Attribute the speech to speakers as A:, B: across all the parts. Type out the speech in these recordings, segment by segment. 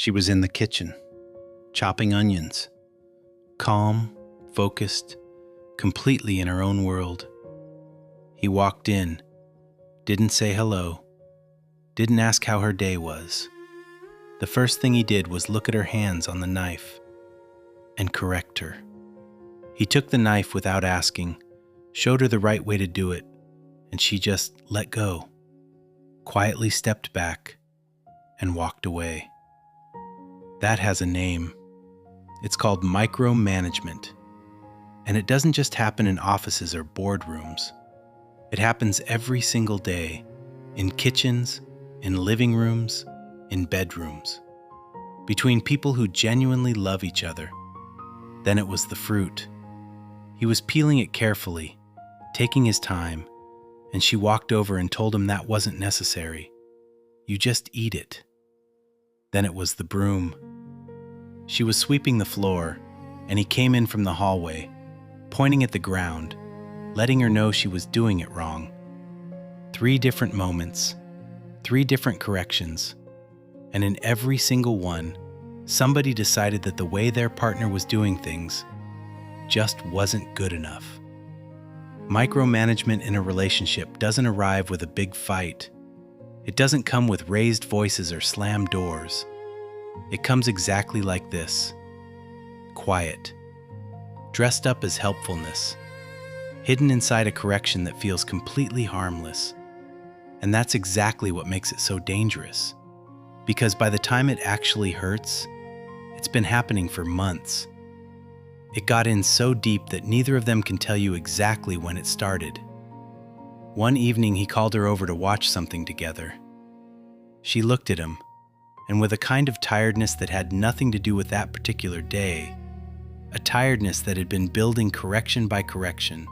A: She was in the kitchen, chopping onions, calm, focused, completely in her own world. He walked in, didn't say hello, didn't ask how her day was. The first thing he did was look at her hands on the knife and correct her. He took the knife without asking, showed her the right way to do it, and she just let go, quietly stepped back, and walked away. That has a name. It's called micromanagement. And it doesn't just happen in offices or boardrooms. It happens every single day, in kitchens, in living rooms, in bedrooms, between people who genuinely love each other. Then it was the fruit. He was peeling it carefully, taking his time, and she walked over and told him that wasn't necessary. You just eat it. Then it was the broom. She was sweeping the floor, and he came in from the hallway, pointing at the ground, letting her know she was doing it wrong. 3 different moments, 3 different corrections, and in every single one, somebody decided that the way their partner was doing things just wasn't good enough. Micromanagement in a relationship doesn't arrive with a big fight. It doesn't come with raised voices or slammed doors. It comes exactly like this: quiet, dressed up as helpfulness, hidden inside a correction that feels completely harmless. And that's exactly what makes it so dangerous. Because by the time it actually hurts, it's been happening for months. It got in so deep that neither of them can tell you exactly when it started. One evening, he called her over to watch something together. She looked at him, and with a kind of tiredness that had nothing to do with that particular day, a tiredness that had been building correction by correction,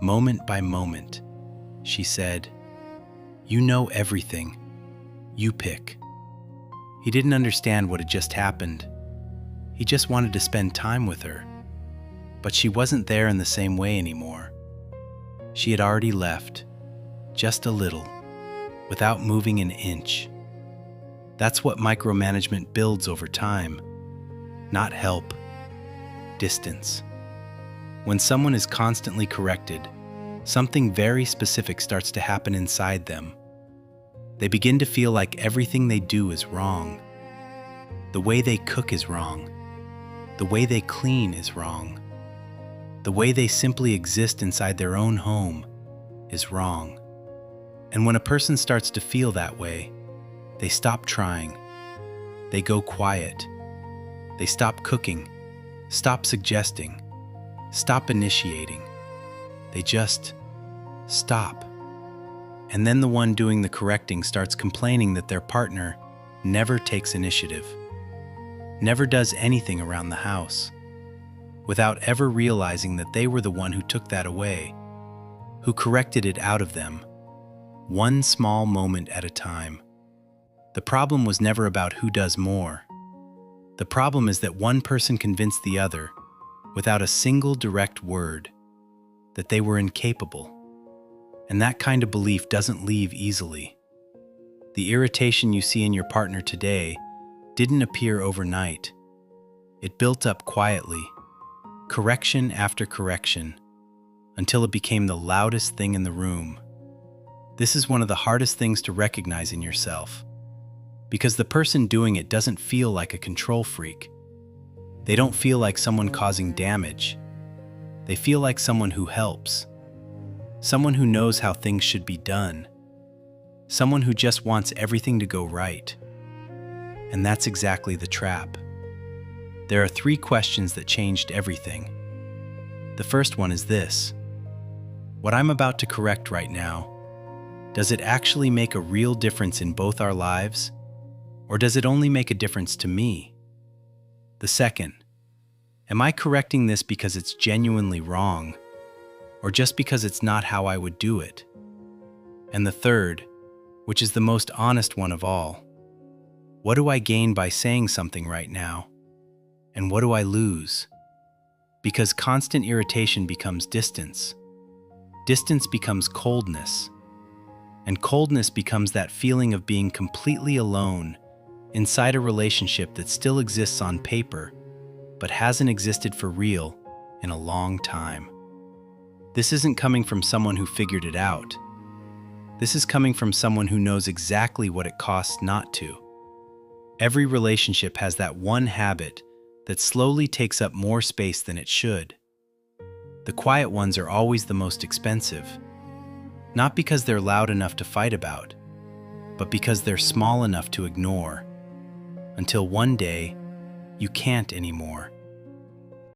A: moment by moment, she said, "You know everything. You pick." He didn't understand what had just happened. He just wanted to spend time with her. But she wasn't there in the same way anymore. She had already left, just a little, without moving an inch. That's what micromanagement builds over time. Not help, distance. When someone is constantly corrected, something very specific starts to happen inside them. They begin to feel like everything they do is wrong. The way they cook is wrong. The way they clean is wrong. The way they simply exist inside their own home is wrong. And when a person starts to feel that way, they stop trying. They go quiet. They stop cooking, stop suggesting, stop initiating. They just stop. And then the one doing the correcting starts complaining that their partner never takes initiative, never does anything around the house, without ever realizing that they were the one who took that away, who corrected it out of them, one small moment at a time. The problem was never about who does more. The problem is that one person convinced the other, without a single direct word, that they were incapable. And that kind of belief doesn't leave easily. The irritation you see in your partner today didn't appear overnight. It built up quietly, correction after correction, until it became the loudest thing in the room. This is one of the hardest things to recognize in yourself, because the person doing it doesn't feel like a control freak. They don't feel like someone causing damage. They feel like someone who helps, someone who knows how things should be done, someone who just wants everything to go right. And that's exactly the trap. There are 3 questions that changed everything. The first one is this: what I'm about to correct right now, does it actually make a real difference in both our lives, or does it only make a difference to me? The second, am I correcting this because it's genuinely wrong, or just because it's not how I would do it? And the third, which is the most honest one of all, what do I gain by saying something right now? And what do I lose? Because constant irritation becomes distance. Distance becomes coldness. And coldness becomes that feeling of being completely alone inside a relationship that still exists on paper, but hasn't existed for real in a long time. This isn't coming from someone who figured it out. This is coming from someone who knows exactly what it costs not to. Every relationship has that one habit that slowly takes up more space than it should. The quiet ones are always the most expensive, not because they're loud enough to fight about, but because they're small enough to ignore, until one day you can't anymore.